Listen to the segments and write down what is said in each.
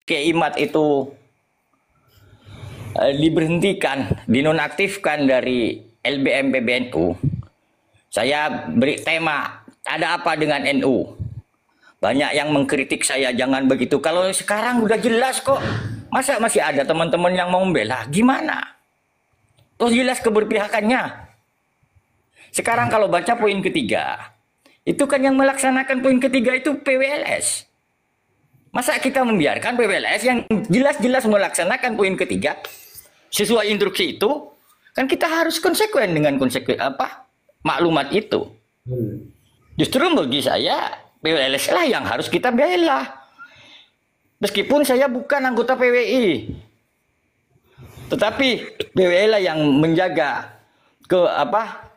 Kiai Imad itu diberhentikan, dinonaktifkan dari LBM PBNU, saya beri tema, ada apa dengan NU? Banyak yang mengkritik saya, jangan begitu. Kalau sekarang udah jelas kok, masa masih ada teman-teman yang mau membela? Gimana? Terus jelas keberpihakannya. Sekarang kalau baca poin ketiga, itu kan yang melaksanakan poin ketiga itu PWLS. Masa kita membiarkan PWLS yang jelas-jelas melaksanakan poin ketiga sesuai instruksi itu? Kan kita harus konsekuen dengan maklumat itu. Justru bagi saya PWLS lah yang harus kita bela. Meskipun saya bukan anggota PWI, tetapi PWI lah yang menjaga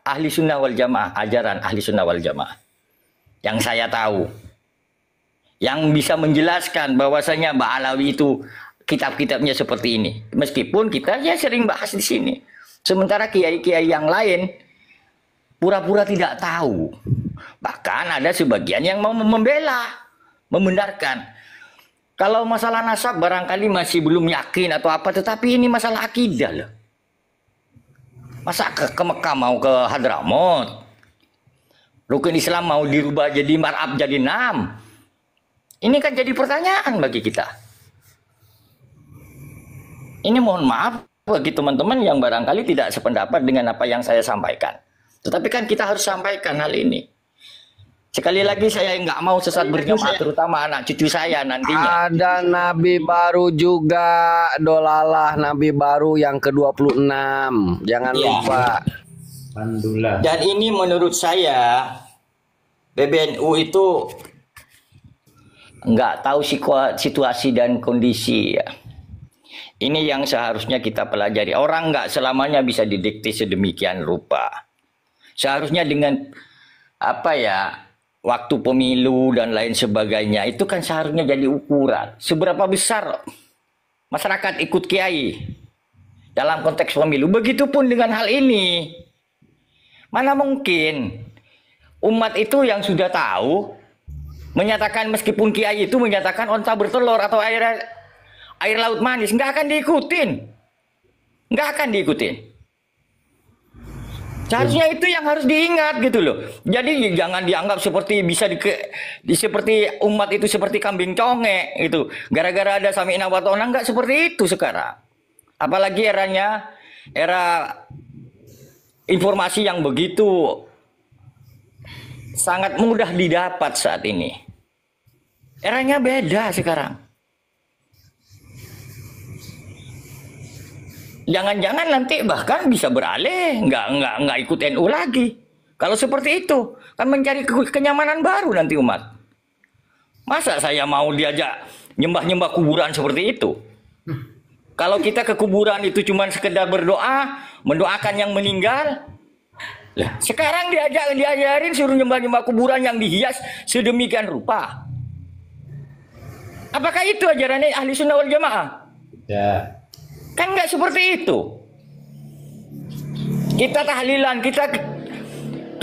ahli sunnah wal jamaah, ajaran ahli sunnah wal jamaah. Yang saya tahu, yang bisa menjelaskan bahwasanya Mbak Alawi itu kitab-kitabnya seperti ini. Meskipun kita ya sering bahas di sini. Sementara kiai-kiai yang lain pura-pura tidak tahu. Bahkan ada sebagian yang mau membela, membenarkan. Kalau masalah nasab barangkali masih belum yakin atau apa, tetapi ini masalah akidah loh. Masa ke Mekah mau ke Hadramut? Rukun Islam mau dirubah jadi mar'ab jadi 6. Ini kan jadi pertanyaan bagi kita. Ini mohon maaf bagi teman-teman yang barangkali tidak sependapat dengan apa yang saya sampaikan. Tetapi kan kita harus sampaikan hal ini. Sekali lagi saya nggak mau sesat berjamaah, terutama anak cucu saya nantinya. Ada nabi baru juga, dolalah nabi baru yang ke-26. Jangan lupa. Alhamdulillah. Dan ini menurut saya PBNU itu nggak tahu situasi dan kondisi ya. Ini yang seharusnya kita pelajari. Orang nggak selamanya bisa didikte sedemikian rupa. Seharusnya dengan waktu pemilu dan lain sebagainya itu kan seharusnya jadi ukuran. Seberapa besar masyarakat ikut kiai dalam konteks pemilu. Begitupun dengan hal ini. Mana mungkin umat itu yang sudah tahu menyatakan meskipun kiai itu menyatakan onta bertelur atau air laut manis, nggak akan diikutin. Nggak akan diikutin. Seharusnya itu yang harus diingat gitu loh. Jadi jangan dianggap seperti seperti umat itu seperti kambing conge gitu. Gara-gara ada sami'na wa ta'na, nggak seperti itu sekarang. Apalagi era informasi yang begitu sangat mudah didapat saat ini. Eranya beda sekarang. Jangan-jangan nanti bahkan bisa beralih, nggak ikut NU lagi. Kalau seperti itu, kan mencari kenyamanan baru nanti umat. Masa saya mau diajak nyembah-nyembah kuburan seperti itu? Kalau kita ke kuburan itu cuma sekedar berdoa, mendoakan yang meninggal. Lah, sekarang diajarin suruh nyembah-nyembah kuburan yang dihias sedemikian rupa. Apakah itu ajarannya ahli sunnah wal jamaah? Ya. Kan nggak seperti itu. Kita tahlilan, kita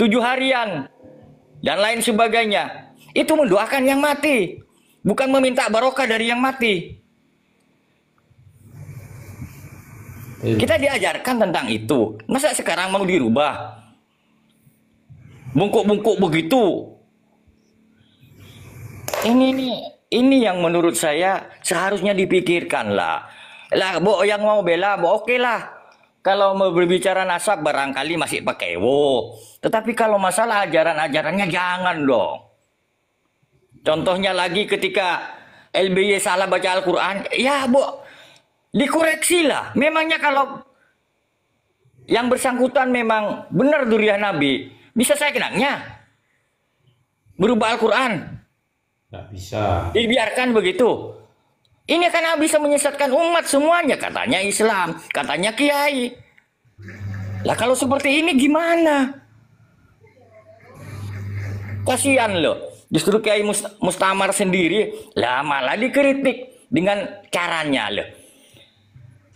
7 harian dan lain sebagainya. Itu mendoakan yang mati, bukan meminta barokah dari yang mati. Kita diajarkan tentang itu. Masa sekarang mau dirubah? Bungkuk-bungkuk begitu. Ini yang menurut saya seharusnya dipikirkan lah. Lah, yang mau bela, oke lah. Kalau mau berbicara nasab barangkali masih pakai wo. Tetapi kalau masalah ajaran-ajarannya jangan dong. Contohnya lagi ketika LBY salah baca Al-Quran, ya dikoreksi lah. Memangnya kalau yang bersangkutan memang benar duriah Nabi, bisa saya kenangnya berubah Al-Quran? Nggak bisa. Dibiarkan begitu. Ini karena bisa menyesatkan umat semuanya. Katanya Islam, katanya kiai. Lah kalau seperti ini gimana? Kasihan loh. Justru Kiai Mustamar sendiri lah malah dikritik dengan caranya loh.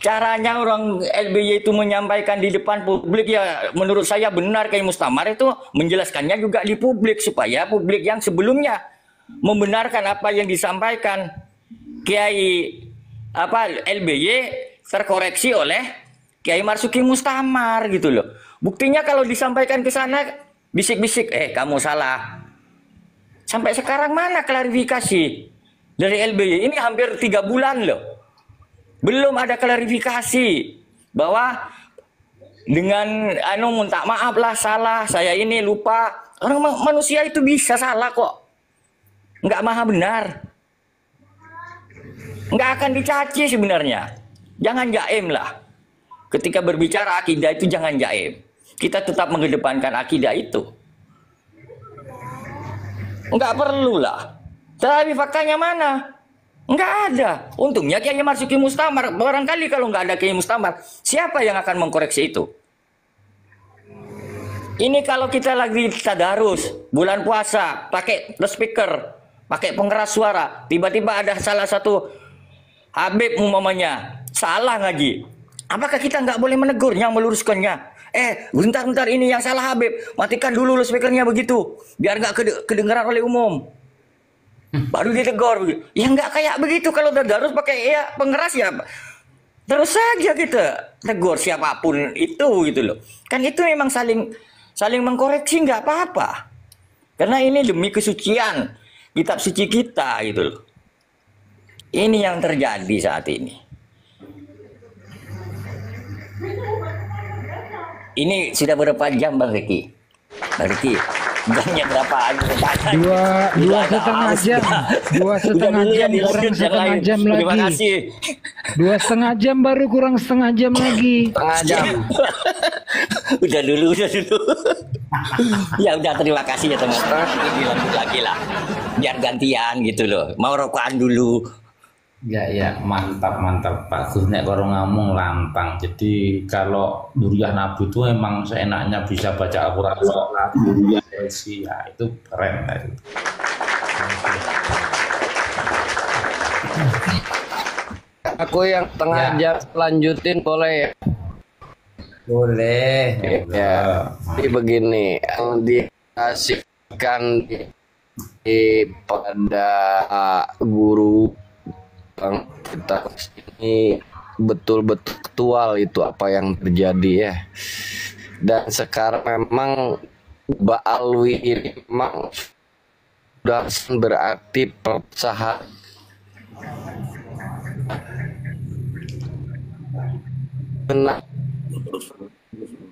Caranya orang LBY itu menyampaikan di depan publik ya menurut saya benar. Kiai Mustamar itu menjelaskannya juga di publik supaya publik yang sebelumnya membenarkan apa yang disampaikan Kiai LBY terkoreksi oleh Kiai Marzuki Mustamar gitu loh. Buktinya kalau disampaikan ke sana bisik-bisik, kamu salah. Sampai sekarang mana klarifikasi dari LBY? Ini hampir 3 bulan loh. Belum ada klarifikasi bahwa dengan minta maaf lah, salah, saya ini lupa. Orang manusia itu bisa salah kok. Nggak maha benar. Nggak akan dicaci sebenarnya. Jangan jaim lah. Ketika berbicara akidah itu jangan jaim. Kita tetap mengedepankan akidah itu. Nggak perlu lah. Tapi faktanya mana? Nggak ada. Untungnya Kiai Marzuki Mustamar. Barangkali kalau nggak ada Kiai Mustamar, siapa yang akan mengkoreksi itu? Ini kalau kita lagi tadarus, bulan puasa, pakai speaker, pakai pengeras suara, tiba-tiba ada salah satu Habib umpamanya salah ngaji. Apakah kita nggak boleh menegurnya, meluruskannya? Bentar-bentar ini yang salah Habib, matikan dulu speakernya begitu, biar nggak kedengaran oleh umum. Baru ditegur. Ya nggak kayak begitu kalau tadarus pakai pengeras ya. Terus saja kita tegur siapapun itu gitu loh. Kan itu memang saling mengkoreksi, nggak apa-apa. Karena ini demi kesucian kitab suci kita gitu loh. Ini yang terjadi saat ini. Ini sudah berapa jam Bang Riki? Bang Riki, jamnya berapa? Dua setengah jam. Dua setengah jam kurang setengah jam lagi. Terima kasih. 2,5 jam baru kurang setengah jam lagi. Setengah jam. udah dulu. Ya udah, terima kasih ya teman-teman. Dilanjut lagi lah. Biar gantian gitu loh. Mau rokokan dulu. Ya mantap Pak Gus, nek karo ngomong lantang. Jadi kalau Duriah Nabi itu emang seenaknya bisa baca Al-Quran sholat, sesi, ya itu keren. Aku yang tengah jam lanjutin boleh ya? Boleh. Ya, jadi begini, yang dikasihkan pada guru kita ini betul-betul aktual itu apa yang terjadi ya. Dan sekarang memang Mbak Alwi ini memang sudah berarti perpecahan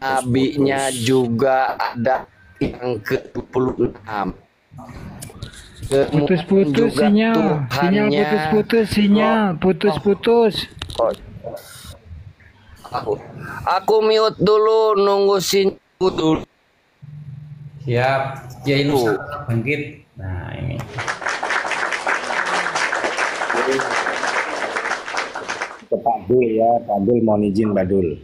nabinya juga ada yang ke-26. Putus-putus sinyal. Sinyal putus-putus. Aku mute dulu, nunggu sinyal dulu. Siap, ya ini bangkit. Nah ini. Ke Pak Dul ya, Pak Dul mohon izin Pak Dul.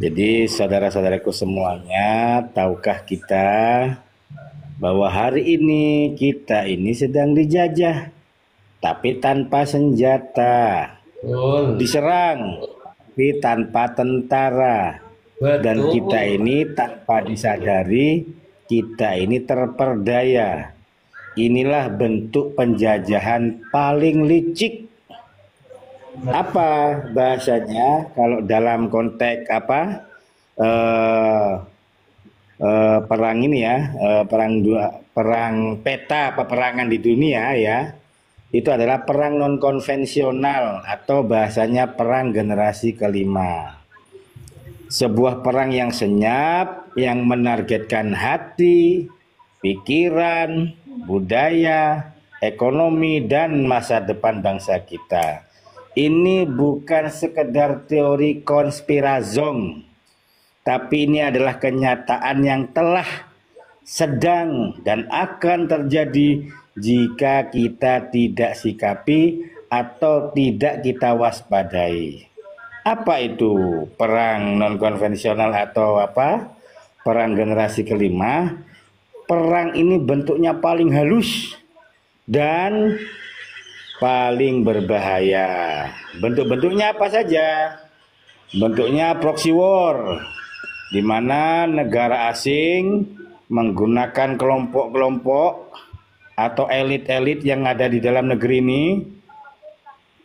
Jadi saudara-saudaraku semuanya, tahukah kita bahwa hari ini kita ini sedang dijajah, tapi tanpa senjata, diserang, tapi tanpa tentara, dan kita ini tanpa disadari kita ini terperdaya. Inilah bentuk penjajahan paling licik. Apa bahasanya kalau dalam konteks perang ini ya, perang peta peperangan di dunia ya, itu adalah perang non konvensional atau bahasanya perang generasi kelima. Sebuah perang yang senyap, yang menargetkan hati, pikiran, budaya, ekonomi, dan masa depan bangsa kita. Ini bukan sekedar teori konspirazong, tapi ini adalah kenyataan yang telah, sedang, dan akan terjadi jika kita tidak sikapi atau tidak kita waspadai. Apa itu perang non konvensional atau perang generasi kelima? Perang ini bentuknya paling halus dan paling berbahaya. Bentuk-bentuknya apa saja? Bentuknya proxy war, di mana negara asing menggunakan kelompok-kelompok atau elit-elit yang ada di dalam negeri ini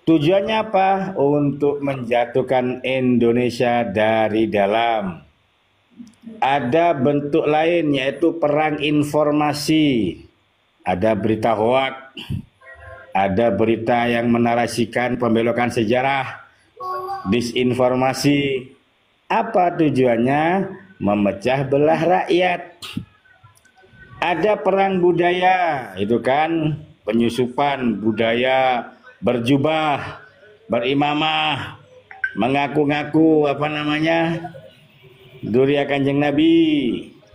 Tujuannya apa? Untuk menjatuhkan Indonesia dari dalam. Ada bentuk lain yaitu perang informasi. Ada berita hoak, ada berita yang menarasikan pembelokan sejarah, disinformasi. Apa tujuannya? Memecah belah rakyat. Ada perang budaya, itu kan penyusupan budaya berjubah, berimamah, mengaku-ngaku apa namanya? Duriya Kanjeng Nabi.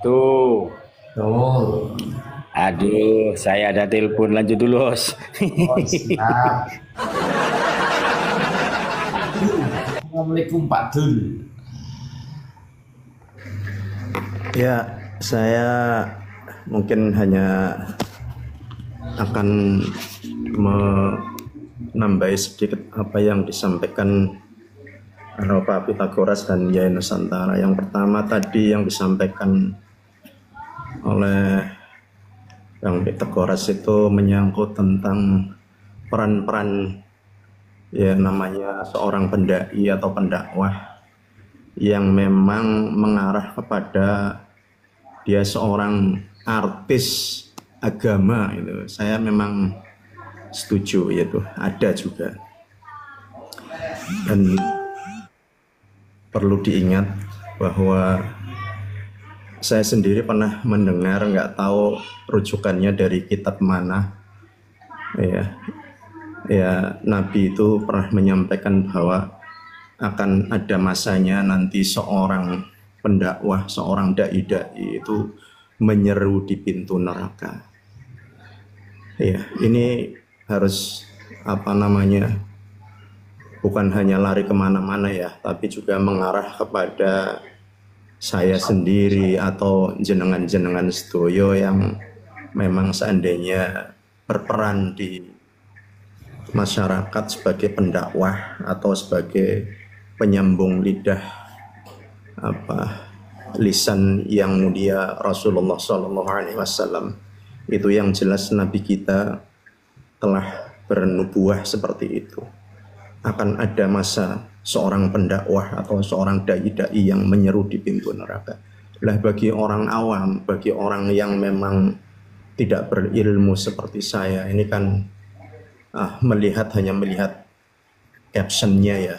Tuh. Tuh. Aduh, saya ada telepon, lanjut dulu, Hos. Oh, siap. Assalamualaikum Pak Dul. Ya, saya mungkin hanya akan menambah sedikit apa yang disampaikan Pak Pitagoras dan Yai Nusantara. Yang pertama tadi yang disampaikan oleh Bang Pitagoras itu menyangkut tentang peran-peran ya namanya seorang pendai atau pendakwah yang memang mengarah kepada dia seorang artis agama itu. Saya memang setuju itu ada juga. Dan perlu diingat bahwa saya sendiri pernah mendengar, nggak tahu rujukannya dari kitab mana, ya Nabi itu pernah menyampaikan bahwa akan ada masanya nanti seorang pendakwah, seorang dai-dai itu menyeru di pintu neraka. Ya, ini harus apa namanya, bukan hanya lari kemana-mana ya, tapi juga mengarah kepada saya sendiri atau jenengan-jenengan sedoyo yang memang seandainya berperan di masyarakat sebagai pendakwah atau sebagai penyambung lidah lisan yang mulia Rasulullah SAW. Itu yang jelas Nabi kita telah bernubuah seperti itu. Akan ada masa seorang pendakwah atau seorang dai-dai yang menyeru di pintu neraka. Lah bagi orang awam, bagi orang yang memang tidak berilmu seperti saya, ini kan hanya melihat captionnya ya.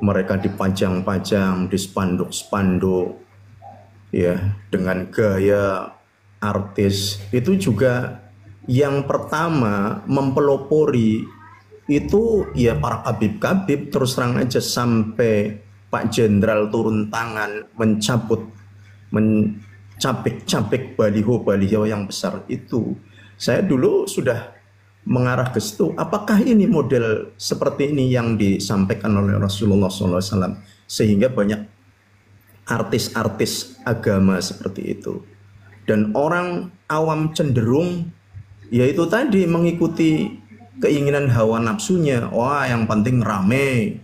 Mereka dipajang-pajang di spanduk-spanduk ya dengan gaya artis. Itu juga yang pertama mempelopori itu ya para kabib-kabib, terus terang aja sampai Pak Jenderal turun tangan mencapik-capik baliho-baliho yang besar itu. Saya dulu sudah mengarah ke situ. Apakah ini model seperti ini yang disampaikan oleh Rasulullah SAW sehingga banyak artis-artis agama seperti itu. Dan orang awam cenderung yaitu tadi mengikuti keinginan hawa nafsunya. Wah, yang penting rame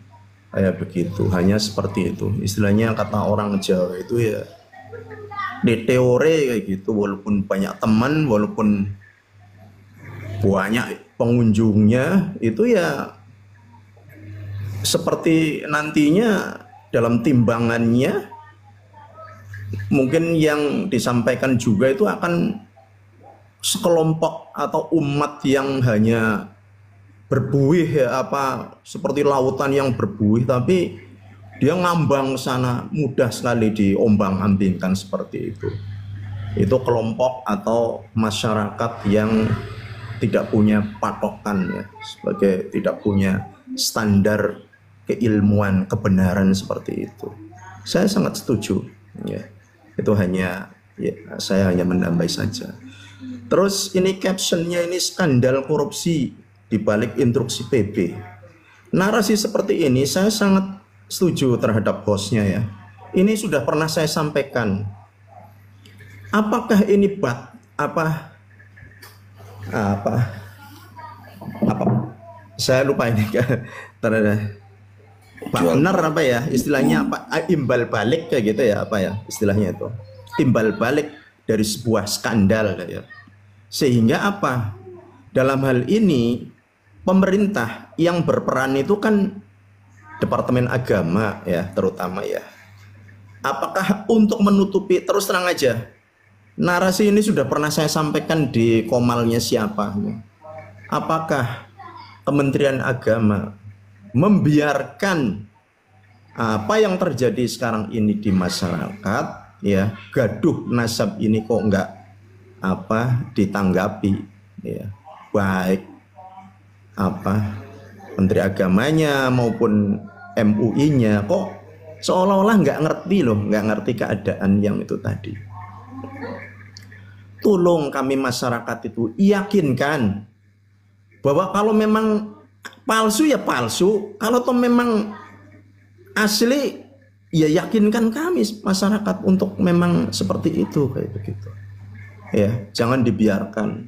kayak begitu, hanya seperti itu. Istilahnya kata orang Jawa itu ya di teori kayak gitu, walaupun banyak teman, walaupun banyak pengunjungnya, itu ya seperti nantinya dalam timbangannya mungkin yang disampaikan juga itu akan sekelompok atau umat yang hanya berbuih ya, seperti lautan yang berbuih, tapi dia ngambang sana, mudah sekali diombang-ambingkan seperti itu. Itu kelompok atau masyarakat yang tidak punya patokan ya, sebagai tidak punya standar keilmuan kebenaran seperti itu. Saya sangat setuju ya. Itu hanya ya, saya hanya menambah saja. Terus ini captionnya ini skandal korupsi di balik instruksi PB. Narasi seperti ini saya sangat setuju terhadap hostnya ya. Ini sudah pernah saya sampaikan. Apakah ini saya lupa ini benar apa ya istilahnya, imbal balik kayak gitu ya, istilahnya itu timbal balik dari sebuah skandal ya. Sehingga dalam hal ini pemerintah yang berperan itu kan Departemen Agama ya, terutama ya. Apakah untuk menutupi, terus terang aja, narasi ini sudah pernah saya sampaikan di komalnya siapa. Apakah Kementerian Agama membiarkan apa yang terjadi sekarang ini di masyarakat ya, gaduh nasab ini kok enggak ditanggapi ya, baik Menteri Agamanya maupun MUI-nya kok seolah-olah nggak ngerti loh, nggak ngerti keadaan yang itu tadi. Tolong kami masyarakat itu yakinkan bahwa kalau memang palsu ya palsu, kalau toh memang asli ya yakinkan kami masyarakat untuk memang seperti itu, kayak begitu. Ya, jangan dibiarkan.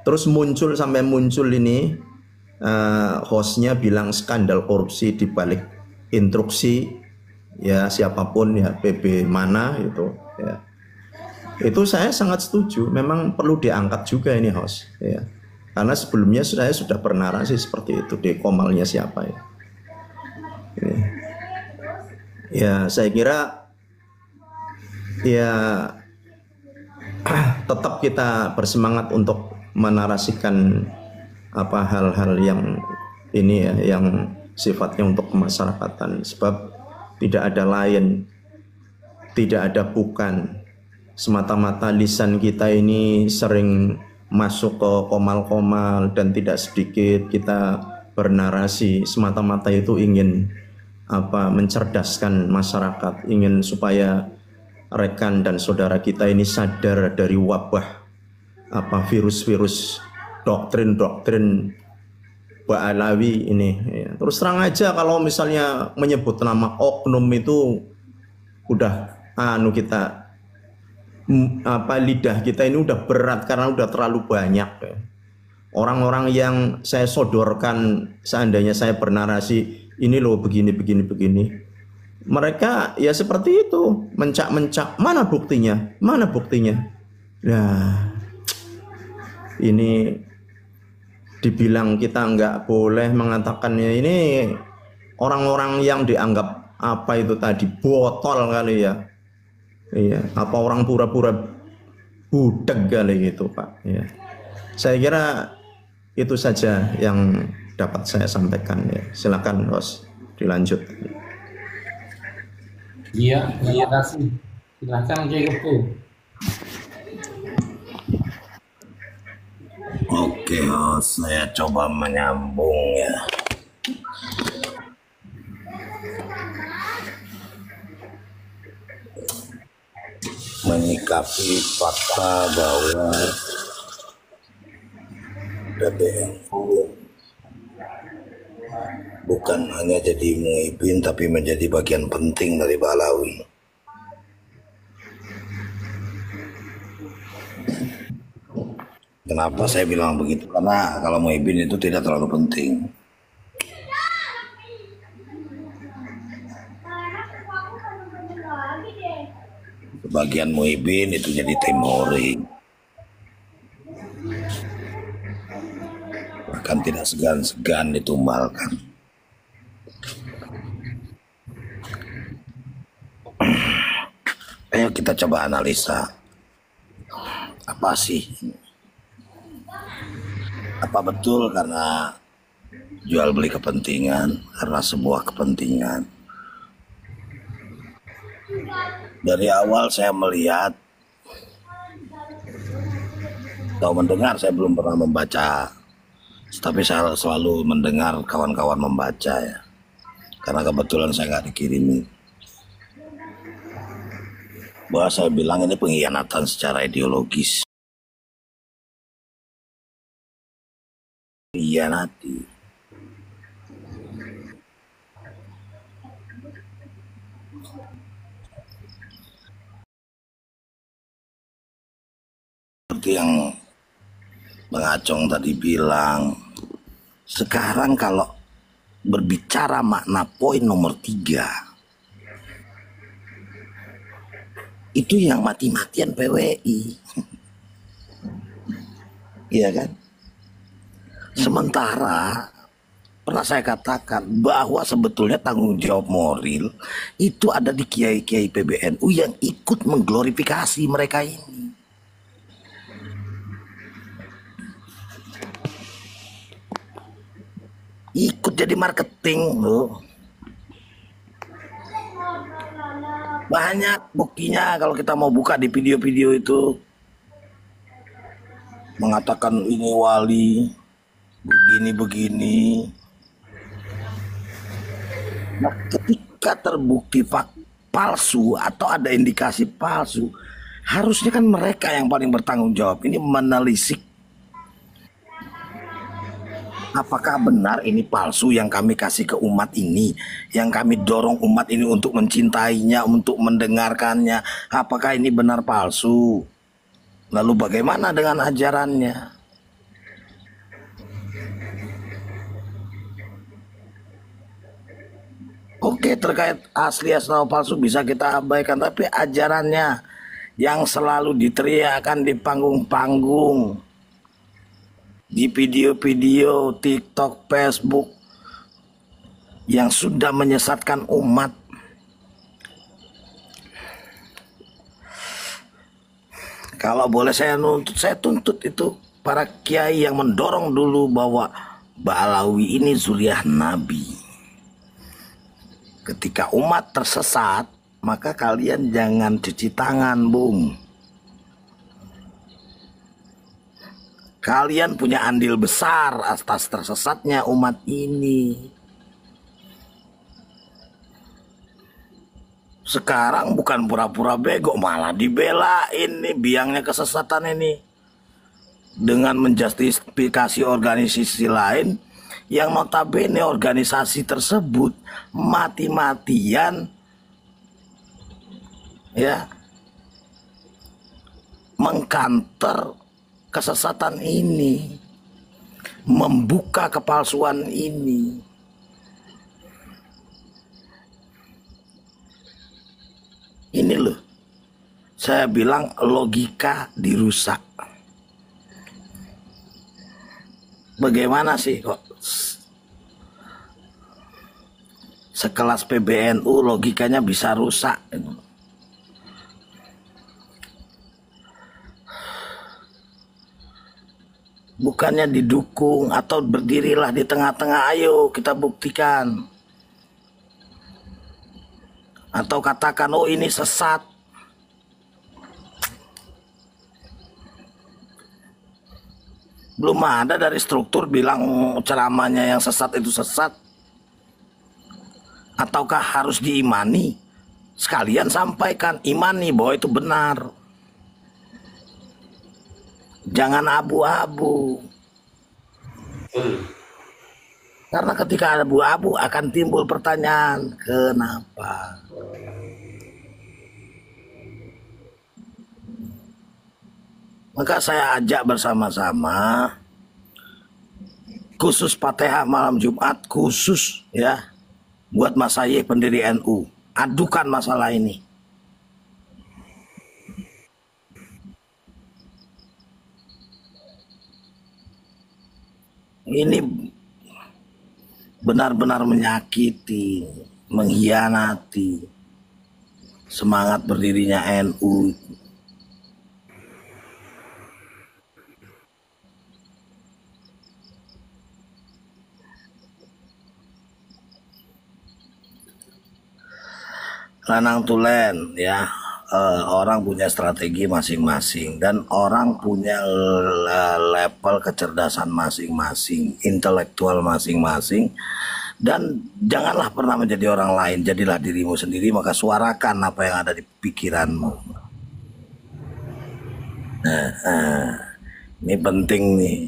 Terus sampai muncul ini hostnya bilang skandal korupsi di balik instruksi ya siapapun ya, PB mana itu ya. Itu saya sangat setuju, memang perlu diangkat juga ini host ya. Karena sebelumnya saya sudah bernarasi seperti itu di komalnya siapa ya. Ini. Ya saya kira ya tetap kita bersemangat untuk menarasikan hal-hal yang ini ya, yang sifatnya untuk kemasyarakatan, sebab tidak ada lain, tidak ada bukan, semata-mata lisan kita ini sering masuk ke komal-komal dan tidak sedikit kita bernarasi semata-mata itu ingin mencerdaskan masyarakat, ingin supaya rekan dan saudara kita ini sadar dari wabah virus-virus doktrin Ba'alawi ini ya. Terus terang aja kalau misalnya menyebut nama oknum itu udah kita lidah kita ini udah berat karena udah terlalu banyak ya. Orang-orang yang saya sodorkan seandainya saya bernarasi ini loh begini, mereka ya seperti itu, mencak-mencak, mana buktinya? Nah, ini dibilang kita nggak boleh mengatakannya, ini orang-orang yang dianggap itu tadi botol kali ya. Iya, orang pura-pura budeg kali gitu Pak ya. Saya kira itu saja yang dapat saya sampaikan ya. Silakan host dilanjut. Iya, terima kasih. Silakan Jacob. Oke, saya coba menyambung ya. Menyikapi fakta bahwa PBNU bukan hanya jadi muibin tapi menjadi bagian penting dari Ba'alawi. Kenapa saya bilang begitu? Karena kalau muibin itu tidak terlalu penting. Sebagian muibin itu jadi temori, bahkan tidak segan-segan ditumbalkan. Ayo kita coba analisa, apa sih? Apa betul karena jual beli kepentingan, karena sebuah kepentingan? Dari awal saya melihat atau mendengar, saya belum pernah membaca, tapi saya selalu mendengar kawan-kawan membaca ya, karena kebetulan saya nggak dikirimi. Bahwa saya bilang ini pengkhianatan secara ideologis. Nanti seperti yang Bang Acong tadi bilang, sekarang kalau berbicara makna poin nomor 3 itu yang mati-matian PWI. Iya kan? Sementara pernah saya katakan bahwa sebetulnya tanggung jawab moral itu ada di kiai-kiai PBNU yang ikut mengglorifikasi mereka ini. Ikut jadi marketing loh. Banyak buktinya kalau kita mau buka di video-video itu. Mengatakan ini wali, begini-begini. Nah, ketika terbukti palsu atau ada indikasi palsu, harusnya kan mereka yang paling bertanggung jawab. Ini menelisik apakah benar ini palsu yang kami kasih ke umat ini, yang kami dorong umat ini untuk mencintainya, untuk mendengarkannya. Apakah ini benar palsu? Lalu bagaimana dengan ajarannya? Oke, terkait asli atau palsu bisa kita abaikan, tapi ajarannya yang selalu diteriakan di panggung-panggung, di video-video TikTok, Facebook, yang sudah menyesatkan umat. Kalau boleh saya tuntut itu para kiai yang mendorong dulu bahwa Ba'alawi ini zuriat Nabi. Ketika umat tersesat, maka kalian jangan cuci tangan, Bung. Kalian punya andil besar atas tersesatnya umat ini. Sekarang bukan pura-pura bego, malah dibelain nih biangnya kesesatan ini. Dengan menjustifikasi organisasi lain yang notabene organisasi tersebut mati-matian ya mengkanter kesesatan ini, membuka kepalsuan ini. Ini loh, saya bilang logika dirusak. Bagaimana sih kok sekelas PBNU logikanya bisa rusak? Bukannya didukung atau berdirilah di tengah-tengah, ayo kita buktikan. Atau katakan, oh ini sesat. Belum ada dari struktur bilang ceramahnya yang sesat itu sesat. Ataukah harus diimani? Sekalian sampaikan, imani bahwa itu benar. Jangan abu-abu. Karena ketika ada abu-abu akan timbul pertanyaan, kenapa? Maka saya ajak bersama-sama, khusus Fatihah malam Jumat, khusus ya, buat Mas Aye pendiri NU, adukan masalah ini. Ini benar-benar menyakiti, mengkhianati semangat berdirinya NU. Lanang tulen ya, orang punya strategi masing-masing dan orang punya level kecerdasan masing-masing, intelektual masing-masing, dan janganlah pernah menjadi orang lain, jadilah dirimu sendiri, maka suarakan apa yang ada di pikiranmu. Ini penting nih,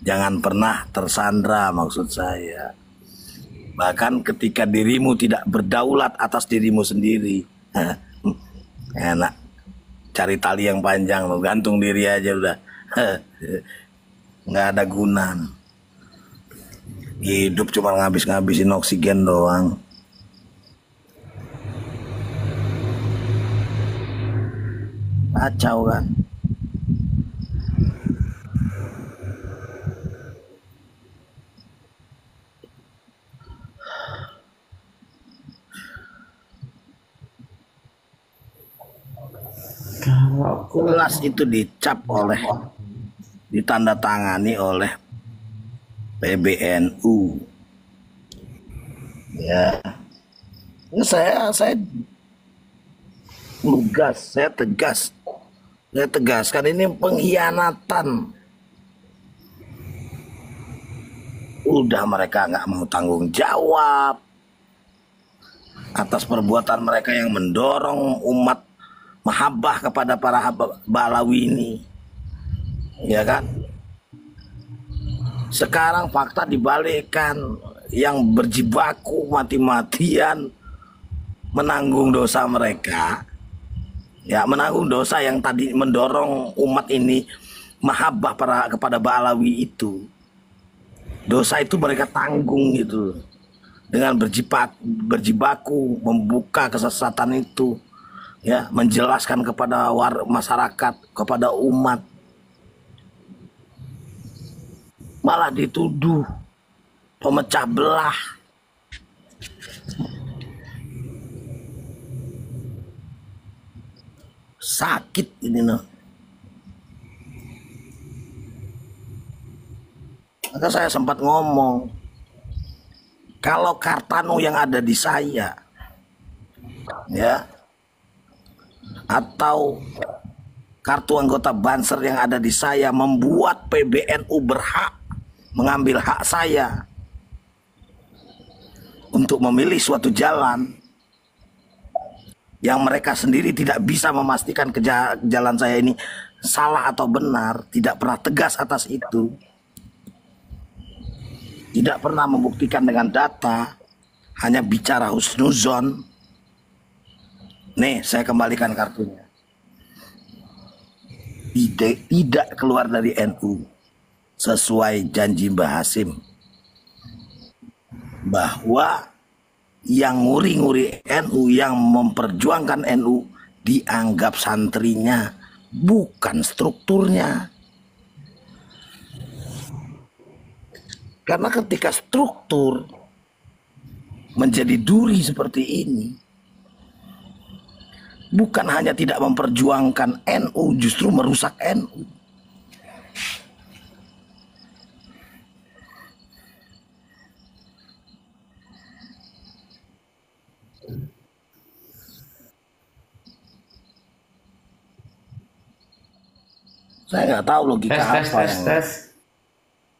jangan pernah tersandra maksud saya. Bahkan ketika dirimu tidak berdaulat atas dirimu sendiri, enak cari tali yang panjang, lo gantung diri aja udah, nggak ada guna. Hidup cuma ngabis-ngabisin oksigen doang. Kacau kan? Ulas itu dicap oleh, ditandatangani oleh PBNU. Ya, saya lugas, saya tegaskan ini pengkhianatan. Udah mereka nggak mau tanggung jawab atas perbuatan mereka yang mendorong umat mahabbah kepada para Balawi ini, ya kan? Sekarang fakta dibalikkan, yang berjibaku mati-matian menanggung dosa mereka, ya menanggung dosa yang tadi mendorong umat ini mahabbah kepada Balawi itu. Dosa itu mereka tanggung gitu, dengan berjibaku membuka kesesatan itu, ya, menjelaskan kepada masyarakat, kepada umat, malah dituduh pemecah belah. Sakit ini, no. Maka saya sempat ngomong, kalau Kartano yang ada di saya, ya, atau kartu anggota Banser yang ada di saya membuat PBNU berhak mengambil hak saya untuk memilih suatu jalan yang mereka sendiri tidak bisa memastikan jalan saya ini salah atau benar, tidak pernah tegas atas itu, tidak pernah membuktikan dengan data, hanya bicara husnuzon. Nih, saya kembalikan kartunya. Tidak keluar dari NU sesuai janji Mbah Hasim, bahwa yang nguri-nguri NU, yang memperjuangkan NU dianggap santrinya, bukan strukturnya. Karena ketika struktur menjadi duri seperti ini, bukan hanya tidak memperjuangkan NU, justru merusak NU. Saya nggak tahu logika apa yang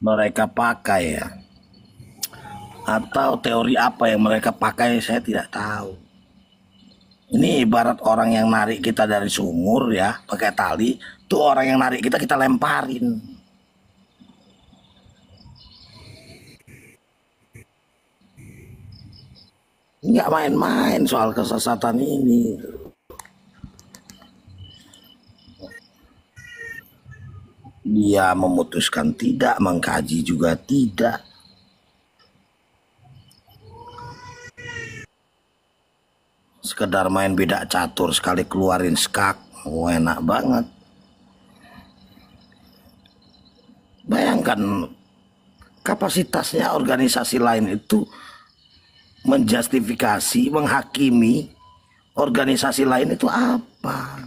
mereka pakai, ya, atau teori apa yang mereka pakai, saya tidak tahu. Ini ibarat orang yang narik kita dari sumur, ya, pakai tali. Tuh orang yang narik kita lemparin. Nggak main-main soal kesesatan ini. Dia memutuskan tidak, mengkaji juga tidak. Sekedar main beda catur sekali keluarin skak, enak banget. Bayangkan kapasitasnya organisasi lain itu menjustifikasi, menghakimi organisasi lain itu apa?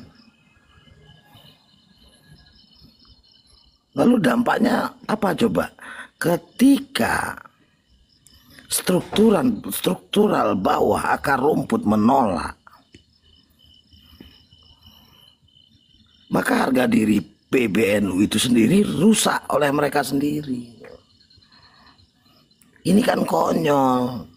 Lalu dampaknya apa coba? Ketika struktural bawah, akar rumput menolak, maka harga diri PBNU itu sendiri rusak oleh mereka sendiri. Ini kan konyol.